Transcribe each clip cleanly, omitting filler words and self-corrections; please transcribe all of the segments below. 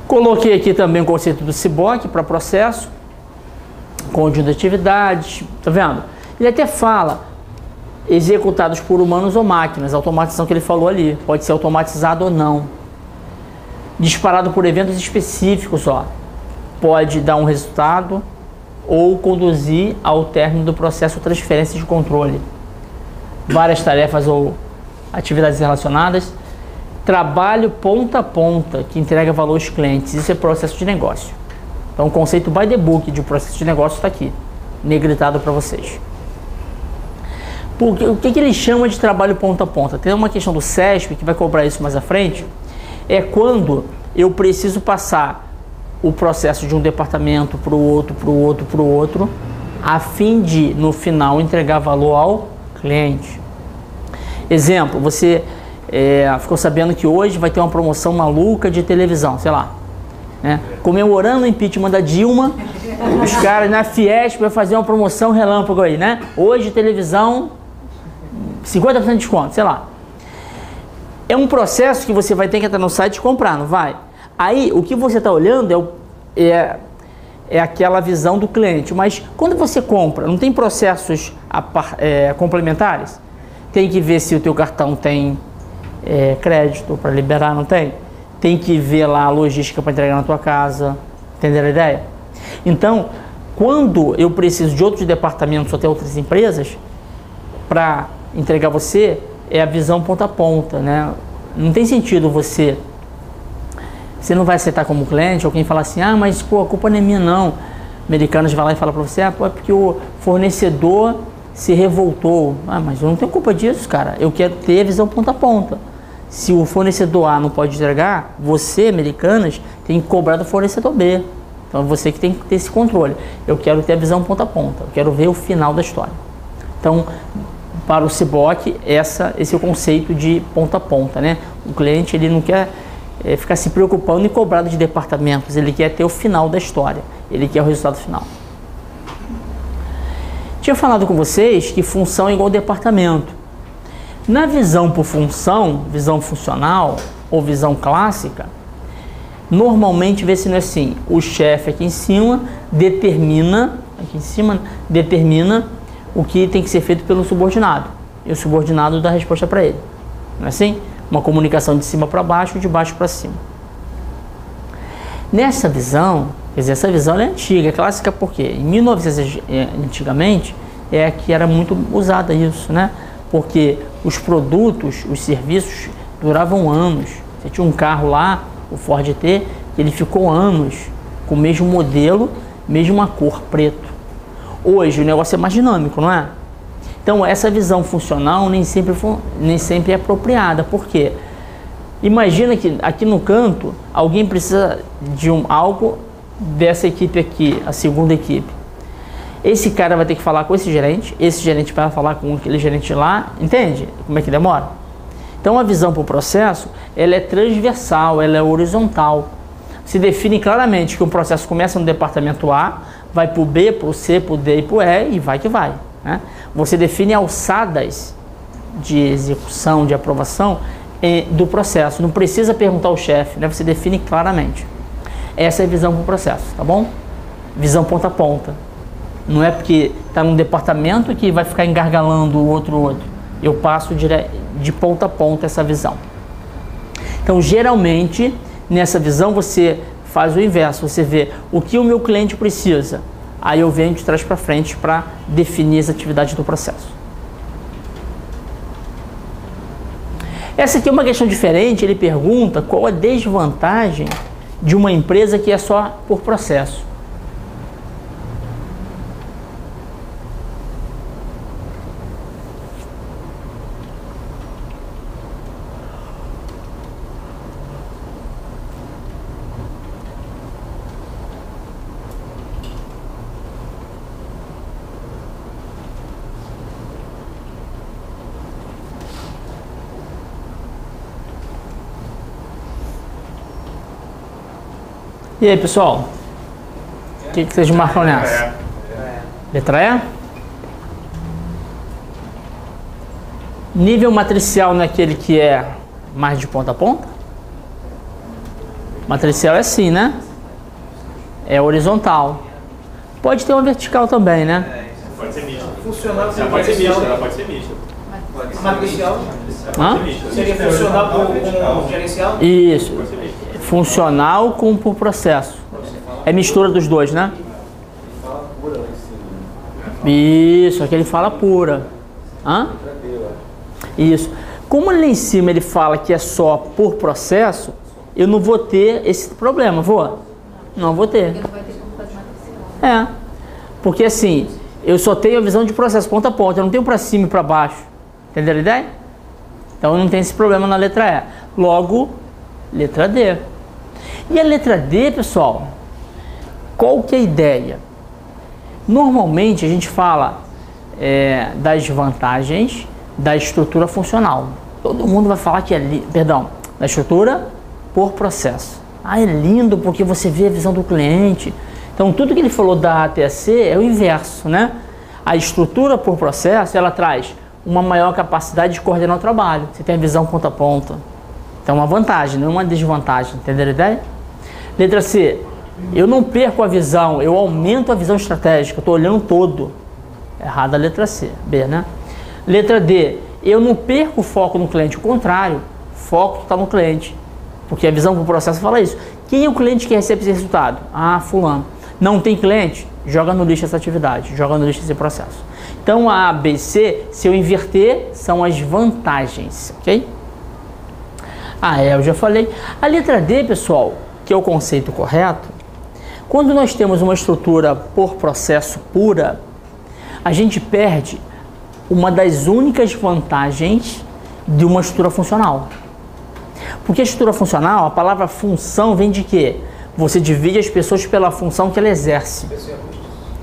Coloquei aqui também o conceito do CBOC para processo, conjunto de atividades, tá vendo? Ele até fala executados por humanos ou máquinas, a automatização que ele falou ali, pode ser automatizado ou não. Disparado por eventos específicos, ó, pode dar um resultado ou conduzir ao término do processo de transferência de controle. Várias tarefas ou atividades relacionadas. Trabalho ponta a ponta, que entrega valor aos clientes. Isso é processo de negócio. Então, o conceito by the book de processo de negócio está aqui, negritado para vocês. Porque, o que ele chama de trabalho ponta a ponta? Tem uma questão do CESP, que vai cobrar isso mais à frente, é quando eu preciso passar o processo de um departamento para o outro, para o outro, para o outro, a fim de, no final, entregar valor ao cliente. Exemplo, você ficou sabendo que hoje vai ter uma promoção maluca de televisão, sei lá, né? Comemorando o impeachment da Dilma, os caras na Fiesp vai fazer uma promoção relâmpago aí, né? Hoje televisão 50% de desconto, sei lá. É um processo que você vai ter que entrar no site e comprar, não vai? Aí o que você está olhando é aquela visão do cliente, mas quando você compra, não tem processos complementares? Tem que ver se o teu cartão tem crédito para liberar, não tem? Tem que ver lá a logística para entregar na tua casa, entenderam a ideia? Então, quando eu preciso de outros departamentos ou até outras empresas para entregar você, é a visão ponta a ponta, né? Não tem sentido você não vai aceitar como cliente, alguém falar assim, ah, mas pô, a culpa não é minha não. Americanos vai lá e fala para você, ah, pô, é porque o fornecedor se revoltou. Ah, mas eu não tenho culpa disso, cara. Eu quero ter a visão ponta a ponta. Se o fornecedor A não pode entregar, você, Americanas, tem que cobrar do fornecedor B. Então você que tem que ter esse controle. Eu quero ter a visão ponta a ponta. Eu quero ver o final da história. Então, para o CBOC, esse é o conceito de ponta a ponta, né? O cliente, ele não quer ficar se preocupando em cobrar de departamentos. Ele quer ter o final da história. Ele quer o resultado final. Tinha falado com vocês que função é igual departamento. Na visão por função, visão funcional ou visão clássica, normalmente vê-se assim, o chefe aqui em cima determina o que tem que ser feito pelo subordinado. E o subordinado dá a resposta para ele. Não é assim? Uma comunicação de cima para baixo, de baixo para cima. Nessa visão, quer dizer, essa visão é antiga, é clássica porque em 1900, antigamente, que era muito usada isso, né? Porque os produtos, os serviços duravam anos. Você tinha um carro lá, o Ford T, que ele ficou anos com o mesmo modelo, mesma cor, preto. Hoje o negócio é mais dinâmico, não é? Então essa visão funcional nem sempre é apropriada. Por quê? Imagina que aqui no canto alguém precisa de algo dessa equipe aqui, a segunda equipe. Esse cara vai ter que falar com esse gerente vai falar com aquele gerente lá, entende como é que demora? Então a visão para o processo, ela é transversal, ela é horizontal. Se define claramente que um processo começa no departamento A, vai para o B, para o C, para o D e para o E e vai que vai, né? Você define alçadas de execução, de aprovação do processo. Não precisa perguntar ao chefe, né? Você define claramente. Essa é a visão para o processo, tá bom? Visão ponta a ponta. Não é porque está num departamento que vai ficar engargalando o outro. Eu passo de ponta a ponta essa visão. Então, geralmente, nessa visão, você faz o inverso. Você vê o que o meu cliente precisa. Aí eu venho de trás para frente para definir as atividades do processo. Essa aqui é uma questão diferente. Ele pergunta qual a desvantagem de uma empresa que é só por processo. E aí, pessoal? O que vocês marcam nessa? Letra E? Nível matricial não é aquele que é mais de ponta a ponta? Matricial é assim, né? É horizontal. Pode ter uma vertical também, né? Pode ser mista. Funcional Ela pode ser mista, ela pode ser mista. matricial Hã? seria funcional com gerencial? Isso. Funcional com por processo. É mistura dos dois, né? Isso, aqui ele fala pura. Hã? Isso. Como ali em cima ele fala que é só por processo, eu não vou ter esse problema, vou? Não vou ter. É. Porque assim, eu só tenho a visão de processo ponta a ponta, eu não tenho para cima e para baixo. Entenderam a ideia? Então não tem esse problema na letra E. Logo, letra D. E a letra D, pessoal, qual que é a ideia? Normalmente a gente fala das vantagens da estrutura funcional. Todo mundo vai falar que é da estrutura por processo. Ah, é lindo porque você vê a visão do cliente. Então tudo que ele falou da ATC é o inverso, né? A estrutura por processo, ela traz uma maior capacidade de coordenar o trabalho. Você tem a visão ponta a ponta. Então é uma vantagem, não é uma desvantagem. Entenderam a ideia? Letra C. Eu não perco a visão, eu aumento a visão estratégica. Eu estou olhando todo. Errada a letra C. B, né? Letra D. Eu não perco o foco no cliente. O contrário, foco está no cliente. Porque a visão por processo fala isso. Quem é o cliente que recebe esse resultado? Ah, fulano. Não tem cliente? Joga no lixo essa atividade. Joga no lixo esse processo. Então a, B e C, se eu inverter, são as vantagens. Ok? Ah, eu já falei. A letra D, pessoal, que é o conceito correto, quando nós temos uma estrutura por processo pura, a gente perde uma das únicas vantagens de uma estrutura funcional. Porque a estrutura funcional, a palavra função vem de quê? Você divide as pessoas pela função que ela exerce.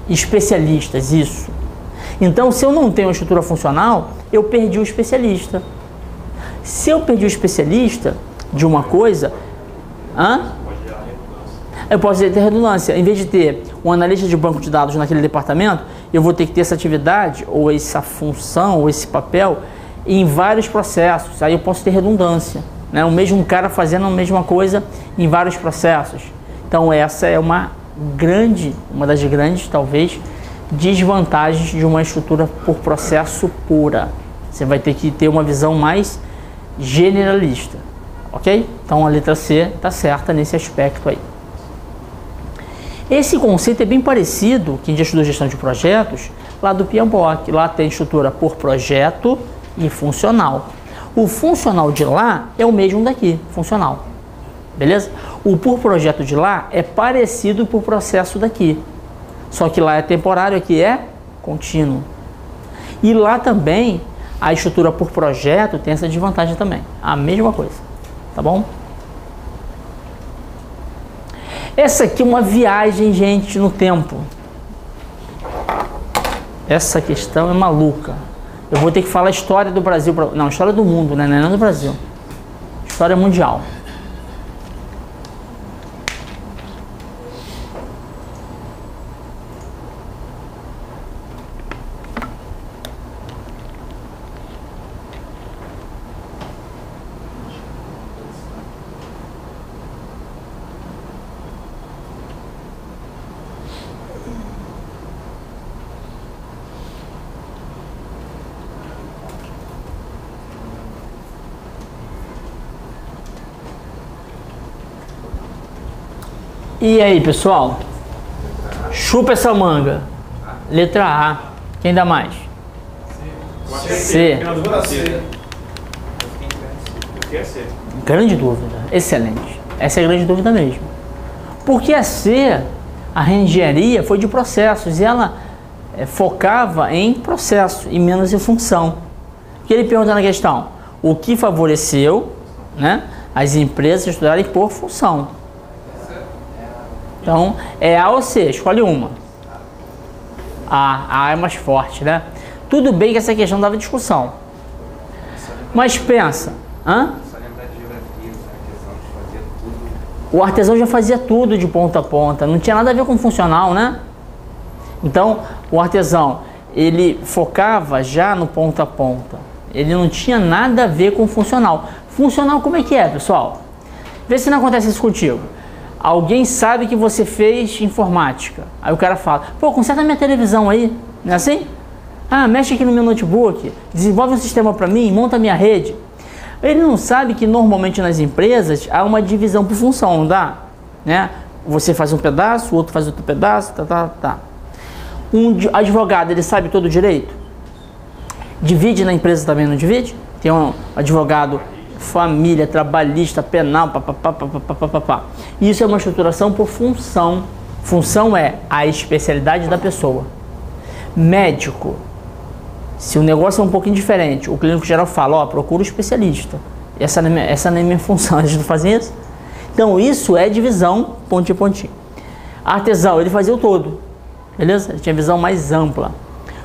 Especialistas, isso. Então, se eu não tenho uma estrutura funcional, eu perdi o especialista. Se eu perdi o especialista de uma coisa, eu posso ter redundância. Em vez de ter um analista de banco de dados naquele departamento, eu vou ter que ter essa atividade, ou essa função, ou esse papel, em vários processos. Aí eu posso ter redundância, né? O mesmo cara fazendo a mesma coisa em vários processos. Então essa é uma das grandes, talvez, desvantagens de uma estrutura por processo pura. Você vai ter que ter uma visão mais generalista, ok? Então a letra C está certa nesse aspecto aí. Esse conceito é bem parecido, quem já estudou gestão de projetos, lá do PMBOK. Lá tem estrutura por projeto e funcional. O funcional de lá é o mesmo daqui, funcional. Beleza? O por projeto de lá é parecido por processo daqui. Só que lá é temporário, aqui é contínuo. E lá também, a estrutura por projeto tem essa desvantagem também. A mesma coisa. Tá bom? Essa aqui é uma viagem, gente, no tempo. Essa questão é maluca. Eu vou ter que falar a história do Brasil. Não, história do mundo, né? Não é do Brasil. História mundial. E aí, pessoal? Chupa essa manga. Letra A. Quem dá mais? C. Grande dúvida. Excelente. Essa é a grande dúvida mesmo. Porque a C, a engenharia, foi de processos e ela focava em processo e menos em função. O que ele pergunta na questão? O que favoreceu, né, as empresas estudarem por função? Então, é A ou C, escolhe uma. A é mais forte, né? Tudo bem que essa questão dava discussão. Mas pensa, o artesão já fazia tudo de ponta a ponta, não tinha nada a ver com funcional, né? Então, o artesão, ele focava já no ponta a ponta. Ele não tinha nada a ver com funcional. Funcional como é que é, pessoal? Vê se não acontece isso contigo. Alguém sabe que você fez informática. Aí o cara fala, pô, conserta minha televisão aí. Não é assim? Ah, mexe aqui no meu notebook, desenvolve um sistema para mim, monta a minha rede. Ele não sabe que normalmente nas empresas há uma divisão por função, não dá? Né? Você faz um pedaço, o outro faz outro pedaço, tá. Um advogado, ele sabe todo o direito? Divide na empresa também, não divide? Tem um advogado família, trabalhista, penal, papapá. Isso é uma estruturação por função. Função é a especialidade da pessoa. Médico, se o negócio é um pouquinho diferente, o clínico geral fala, ó, procura um especialista. Essa não é minha função, a gente não faz isso. Então isso é divisão, pontinho. Artesão, ele fazia o todo, beleza? Ele tinha visão mais ampla.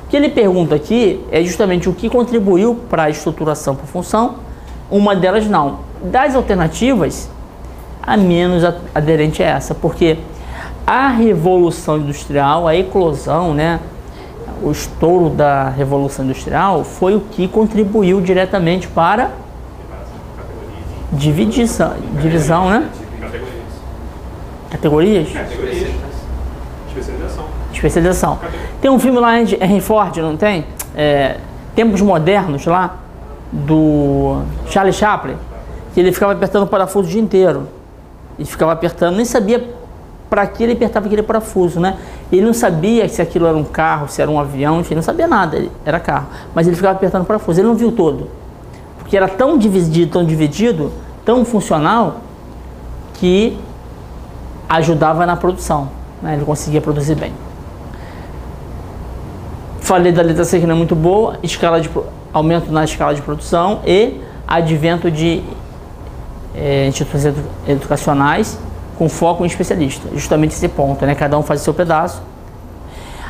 O que ele pergunta aqui é justamente o que contribuiu para a estruturação por função. Uma delas não. Das alternativas, a menos aderente é essa, porque a Revolução Industrial, a eclosão, né, o estouro da Revolução Industrial foi o que contribuiu diretamente para divisão, né? Categorias? Especialização. Tem um filme lá, Henry Ford, não tem? Tempos Modernos lá, do Charlie Chaplin, que ele ficava apertando o parafuso o dia inteiro. E ficava apertando, nem sabia para que ele apertava aquele parafuso, né? Ele não sabia se aquilo era um carro, se era um avião, enfim, não sabia nada, era carro. Mas ele ficava apertando o parafuso, ele não viu todo. Porque era tão dividido, tão funcional, que ajudava na produção, né? Ele conseguia produzir bem. Falei da letra C que não é muito boa, aumento na escala de produção e advento de instituições educacionais com foco em especialista. Justamente esse ponto, né? Cada um faz o seu pedaço.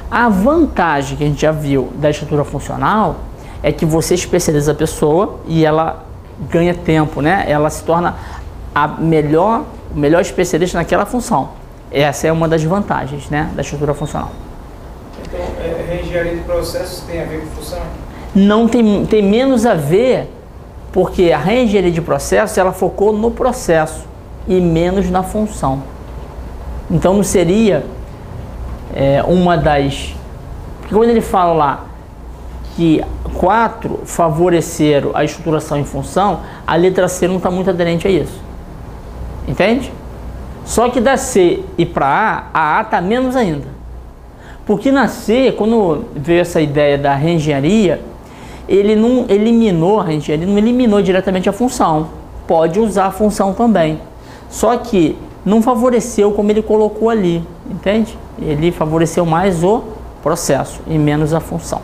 A vantagem que a gente já viu da estrutura funcional é que você especializa a pessoa e ela ganha tempo, né? Ela se torna o melhor especialista naquela função. Essa é uma das vantagens, né, da estrutura funcional. Então, reengenharia de processos tem a ver com função? Não tem menos a ver, porque a reengenharia de processos ela focou no processo e menos na função. Então não seria uma das... Porque quando ele fala lá que 4 favoreceram a estruturação em função, a letra C não está muito aderente a isso. Entende? Só que da C e para A está menos ainda. Porque na C, quando veio essa ideia da reengenharia, ele não eliminou a reengenharia, não eliminou diretamente a função. Pode usar a função também. Só que não favoreceu como ele colocou ali, entende? Ele favoreceu mais o processo e menos a função.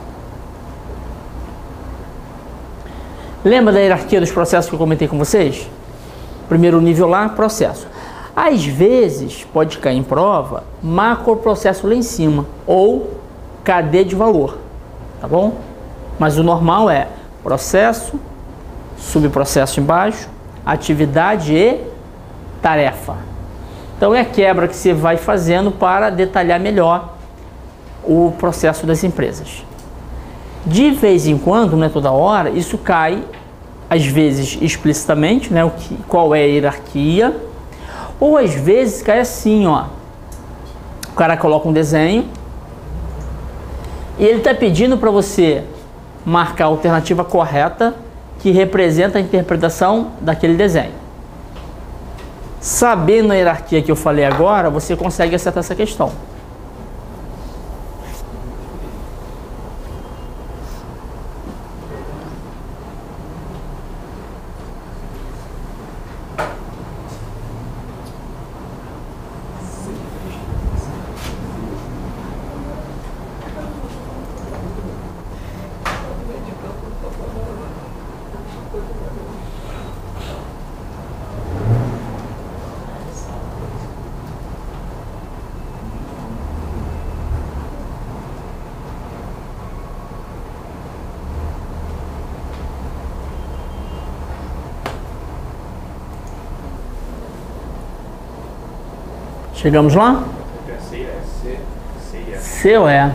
Lembra da hierarquia dos processos que eu comentei com vocês? Primeiro nível lá, processo. Às vezes, pode cair em prova, macroprocesso lá em cima, ou cadeia de valor, tá bom? Mas o normal é processo, subprocesso embaixo, atividade e tarefa. Então é a quebra que você vai fazendo para detalhar melhor o processo das empresas. De vez em quando, não é toda hora, isso cai, às vezes explicitamente, né, qual é a hierarquia, ou às vezes cai assim, ó. O cara coloca um desenho e ele está pedindo para você marcar a alternativa correta que representa a interpretação daquele desenho. Sabendo a hierarquia que eu falei agora, você consegue acertar essa questão. Chegamos lá? C ou E?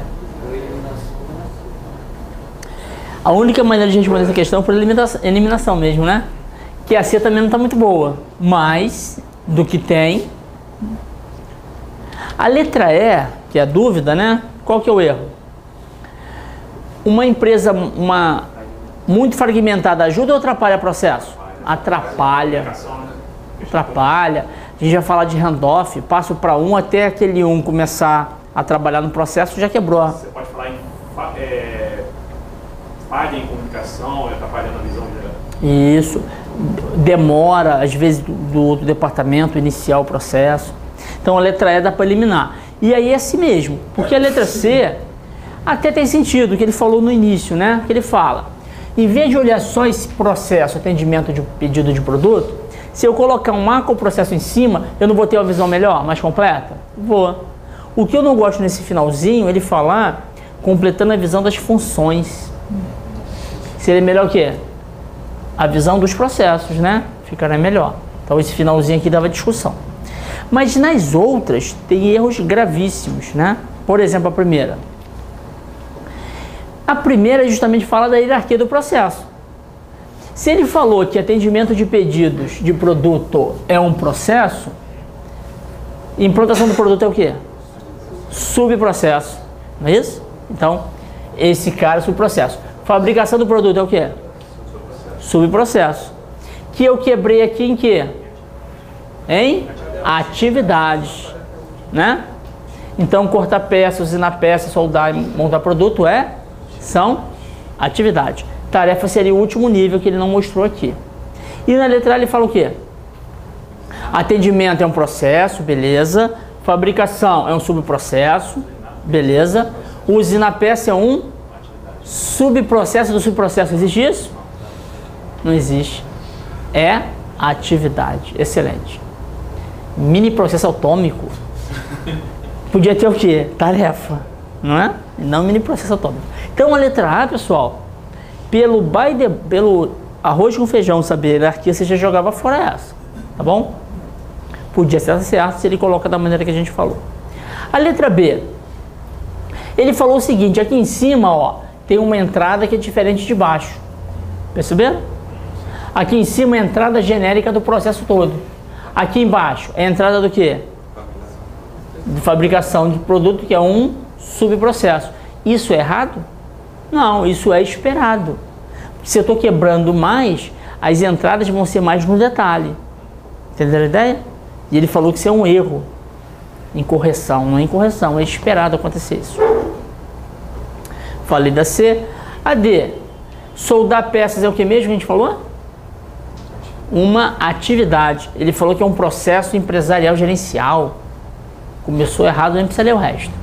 A única maneira de responder essa questão foi eliminação mesmo, né? Que a C também não está muito boa, mas do que tem, A letra E, que é a dúvida, né? Qual que é o erro? Uma empresa muito fragmentada ajuda ou atrapalha o processo? Atrapalha. Atrapalha. A gente vai falar de handoff, passo para um até aquele um começar a trabalhar no processo, já quebrou. Você pode falar em falha em comunicação, atrapalhando a visão geral. Isso. Demora, às vezes, do departamento iniciar o processo. Então a letra E dá para eliminar. E aí é assim mesmo, porque a letra C até tem sentido, o que ele falou no início, né? Que ele fala, em vez de olhar só esse processo, atendimento de pedido de produto, se eu colocar um macro processo em cima, eu não vou ter uma visão melhor, mais completa? Vou. O que eu não gosto nesse finalzinho, ele falar, completando a visão das funções. Seria melhor o quê? A visão dos processos, né? Ficaria melhor. Então esse finalzinho aqui dava discussão. Mas nas outras tem erros gravíssimos, né? Por exemplo, a primeira. A primeira justamente fala da hierarquia do processo. Se ele falou que atendimento de pedidos de produto é um processo, implantação do produto é o quê? Subprocesso, não é isso? Então, esse cara é subprocesso. Fabricação do produto é o quê? Subprocesso. Que eu quebrei aqui em quê? Em atividades, né? Então, cortar peças, usinar peças, soldar e montar produto são atividades. Tarefa seria o último nível que ele não mostrou aqui. E na letra A ele fala o quê? Atendimento é um processo, beleza. Fabricação é um subprocesso, beleza. Usinar peça é um subprocesso do subprocesso. Existe isso? Não existe. É atividade. Excelente. Mini processo atômico. Podia ter o quê? Tarefa, não é? Não mini processo atômico. Então a letra A, pessoal, pelo arroz com feijão, saber a hierarquia, você já jogava fora essa, tá bom? Podia ser certo se ele coloca da maneira que a gente falou. A letra B, ele falou o seguinte, aqui em cima, ó, tem uma entrada que é diferente de baixo. Perceberam? Aqui em cima é a entrada genérica do processo todo. Aqui embaixo é a entrada do quê? De fabricação de produto, que é um subprocesso. Isso é errado? Não, isso é esperado. Se eu estou quebrando mais, as entradas vão ser mais no detalhe. Entenderam a ideia? E ele falou que isso é um erro. Incorreção, não é incorreção, é esperado acontecer isso. Falei da C. A D. Soldar peças é o que mesmo que a gente falou? Uma atividade. Ele falou que é um processo empresarial gerencial. Começou errado, nem precisa ler o resto.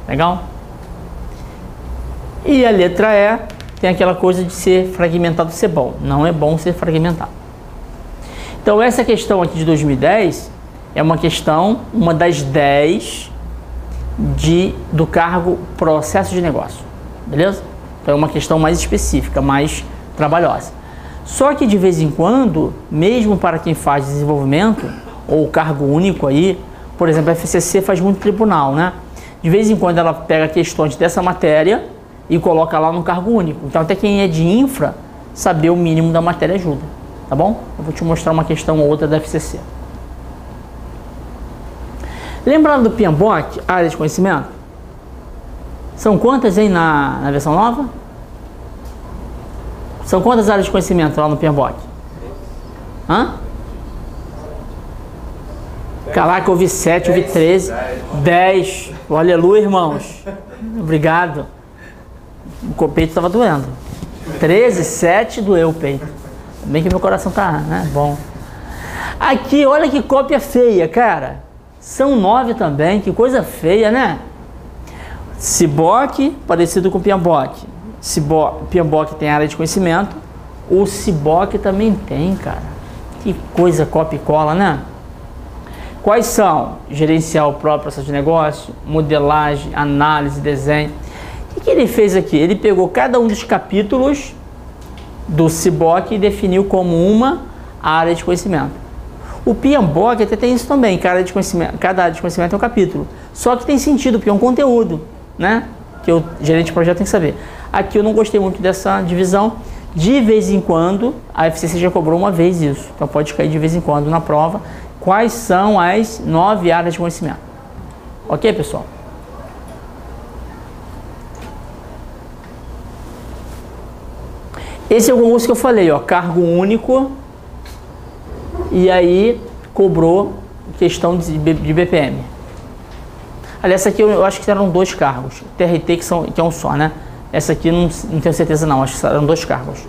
Legal? E a letra E tem aquela coisa de ser fragmentado ser bom. Não é bom ser fragmentado. Então essa questão aqui de 2010 é uma questão, uma das 10 do cargo processo de negócio. Beleza? Então é uma questão mais específica, mais trabalhosa. Só que de vez em quando, mesmo para quem faz desenvolvimento, ou cargo único aí, por exemplo, a FCC faz muito tribunal, né? De vez em quando ela pega questões dessa matéria e coloca lá no cargo único. Então até quem é de infra, saber o mínimo da matéria ajuda, tá bom? Eu vou te mostrar uma questão ou outra da FCC. Lembrando do PMBOK, área de conhecimento? São quantas aí na versão nova? São quantas áreas de conhecimento lá no PMBOK? Hã? Caraca, eu vi 7, eu vi 13, 10. Aleluia, irmãos. Obrigado. O peito estava doendo. 13, 7, doeu o peito. Bem que meu coração tá, né? Bom. Aqui, olha que cópia feia, cara. São 9 também, que coisa feia, né? CIBOK, parecido com PMBOK. PMBOK tem área de conhecimento. O CIBOK também tem, cara. Que coisa copia e cola, né? Quais são? Gerenciar o próprio processo de negócio, modelagem, análise, desenho. O que ele fez aqui? Ele pegou cada um dos capítulos do CIBOK e definiu como uma área de conhecimento. O PMBOK até tem isso também, cada área de conhecimento é um capítulo. Só que tem sentido, porque é um conteúdo, né? Que o gerente de projeto tem que saber. Aqui eu não gostei muito dessa divisão, De vez em quando, a FCC já cobrou uma vez isso. Então pode cair de vez em quando na prova. Quais são as 9 áreas de conhecimento? Ok, pessoal? Esse é o concurso que eu falei, ó, cargo único. E aí cobrou questão de BPM. Aliás, essa aqui eu acho que eram 2 cargos. TRT que é um só, né? Essa aqui não tenho certeza não, acho que eram 2 cargos.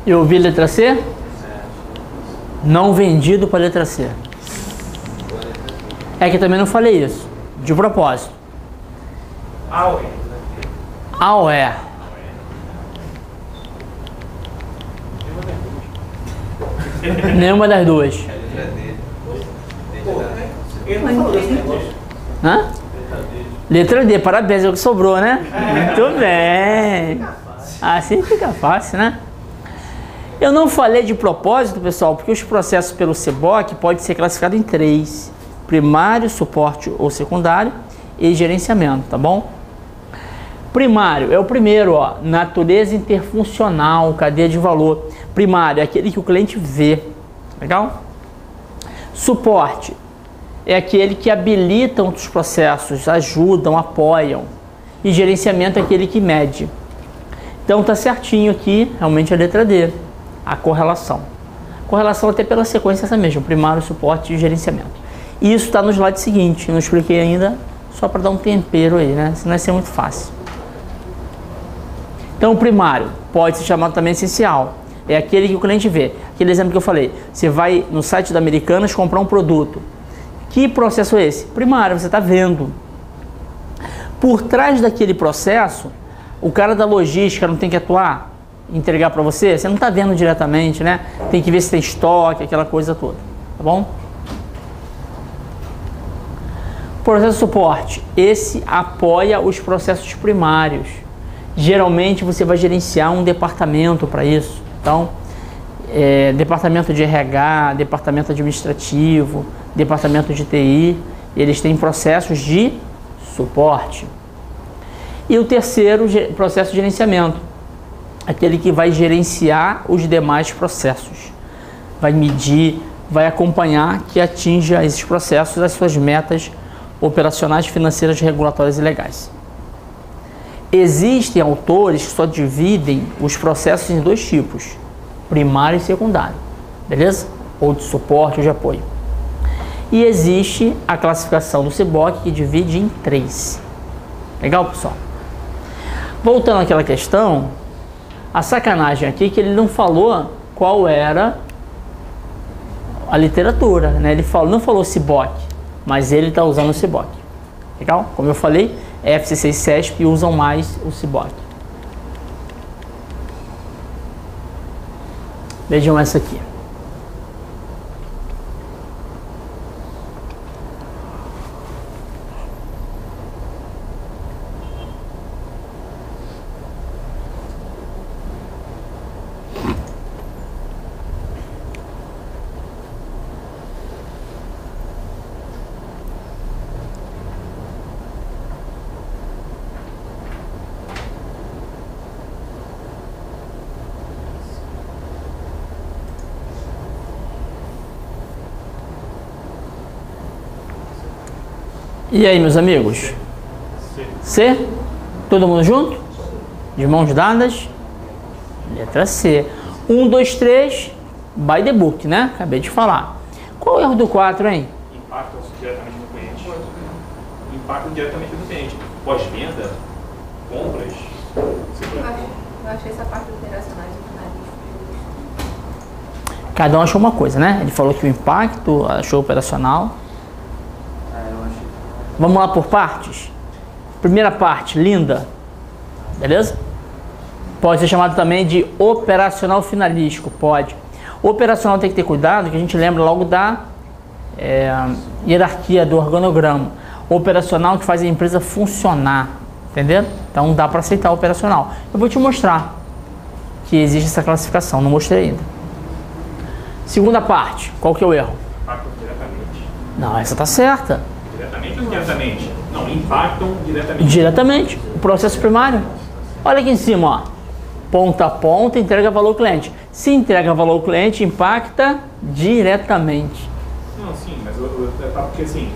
Eu ouvi letra C? Não vendido para letra C. É que também não falei isso, de propósito. AOE. Nenhuma das duas. Hã? Letra D, parabéns, é o que sobrou, né? Muito bem. Assim fica fácil, né? Eu não falei de propósito, pessoal, porque os processos pelo CBOC podem ser classificados em 3. Primário, suporte ou secundário e gerenciamento, tá bom? Primário é o primeiro, ó, natureza interfuncional, cadeia de valor. Primário é aquele que o cliente vê, legal? Suporte é aquele que habilita os processos, ajudam, apoiam. E gerenciamento é aquele que mede. Então tá certinho aqui, realmente a letra D, a correlação. Correlação até pela sequência essa mesma, primário, suporte e gerenciamento. E isso está no slide seguinte, não expliquei ainda, só para dar um tempero aí, né? Senão vai ser muito fácil. Então o primário pode ser chamado também essencial. É aquele que o cliente vê. Aquele exemplo que eu falei, você vai no site da Americanas comprar um produto. Que processo é esse? Primário, você está vendo. Por trás daquele processo, o cara da logística não tem que atuar, entregar para você? Você não está vendo diretamente, né? Tem que ver se tem estoque, aquela coisa toda, tá bom? Processo de suporte, esse apoia os processos primários. Geralmente você vai gerenciar um departamento para isso. Então, departamento de RH, departamento administrativo, departamento de TI, eles têm processos de suporte. E o terceiro, processo de gerenciamento, aquele que vai gerenciar os demais processos. Vai medir, vai acompanhar que atinja esses processos as suas metas operacionais, financeiras, regulatórias e legais. Existem autores que só dividem os processos em 2 tipos, primário e secundário, beleza? Ou de suporte ou de apoio. E existe a classificação do CBOC que divide em 3. Legal, pessoal? Voltando àquela questão, a sacanagem aqui é que ele não falou qual era a literatura, né? Ele não falou CBOC, mas ele está usando o CBOC. Legal? Como eu falei, FCC e CESP usam mais o CBOC. Vejam essa aqui. E aí, meus amigos? C? Todo mundo junto? De mãos dadas? Letra C. 1, 2, 3, by the book, né? Acabei de falar. Qual é o erro do 4, hein? Impacto diretamente no cliente. Impacto diretamente no cliente. Pós-venda, compras. Eu achei essa parte operacional de Cada um achou uma coisa, né? Ele falou que o impacto, achou operacional. Vamos lá por partes. Primeira parte, linda. Beleza? Pode ser chamado também de operacional finalístico. Pode. Operacional tem que ter cuidado, que a gente lembra logo da hierarquia do organograma. Operacional que faz a empresa funcionar. Entendeu? Então dá para aceitar o operacional. Eu vou te mostrar que existe essa classificação, não mostrei ainda. Segunda parte, qual que é o erro? Impactam diretamente. Não, essa tá certa. Diretamente ou indiretamente? Não, impactam diretamente. Diretamente, o processo primário. Olha aqui em cima, ó. Ponta a ponta, entrega valor ao cliente. Se entrega valor ao cliente, impacta diretamente. Não, sim, mas porque assim,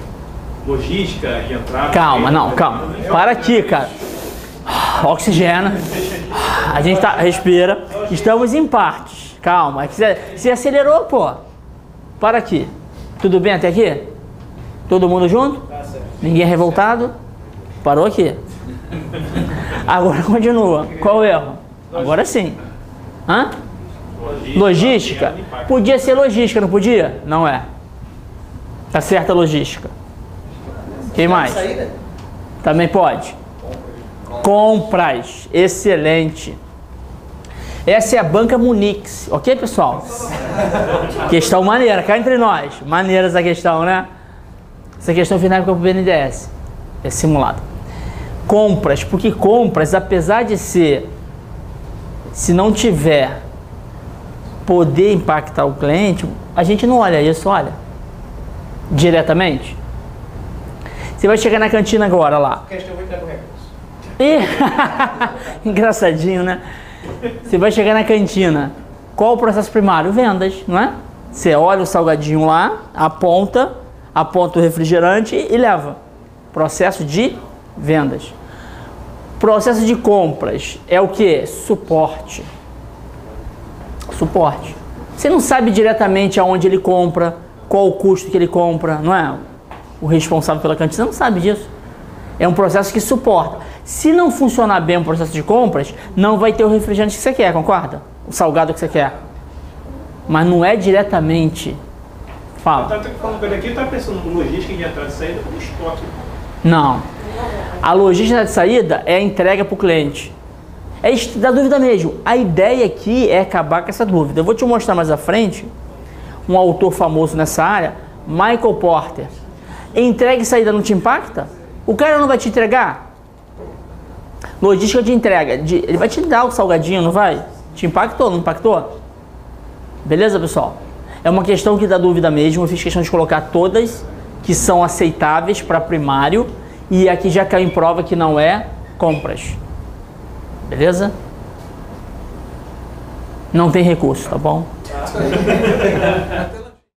logística e entrada... Calma, não, calma. Para aqui, cara. Oxigena. A gente tá, respira. Estamos em partes. Calma. Você acelerou, pô. Para aqui. Tudo bem até aqui? Todo mundo junto? Ninguém é revoltado? Parou aqui. Agora continua. Qual o erro? Agora sim. Hã? Logística? Podia ser logística, não podia? Não é. Tá certa a logística. Quem mais? Também pode. Compras. Excelente. Essa é a banca Munix. Ok, pessoal? Questão maneira. Cá entre nós. Maneira essa questão, né? Essa questão final para o BNDES. É simulado. Compras. Porque compras, apesar de ser... Se não tiver poder impactar o cliente, a gente não olha isso, olha. Diretamente. Você vai chegar na cantina agora lá. Questão vai entrar com recurso. Engraçadinho, né? Você vai chegar na cantina. Qual o processo primário? Vendas, não é? Você olha o salgadinho lá, aponta o refrigerante e leva. Processo de vendas. Processo de compras é o que? Suporte. Suporte. Você não sabe diretamente aonde ele compra, qual o custo que ele compra, não é? O responsável pela cantina não sabe disso. É um processo que suporta. Se não funcionar bem o processo de compras, não vai ter o refrigerante que você quer, concorda? O salgado que você quer. Mas não é diretamente. Fala. Eu falando aqui, eu estava pensando no logística de entrada e saída como estoque. Não. A logística de saída é a entrega para o cliente. É da dúvida mesmo. A ideia aqui é acabar com essa dúvida. Eu vou te mostrar mais à frente um autor famoso nessa área, Michael Porter. Entrega e saída não te impacta? O cara não vai te entregar? Logística de entrega. Ele vai te dar o salgadinho, não vai? Te impactou, não impactou? Beleza, pessoal? É uma questão que dá dúvida mesmo. Eu fiz questão de colocar todas que são aceitáveis para primário. E aqui já caiu em prova que não é compras. Beleza? Não tem recurso, tá bom?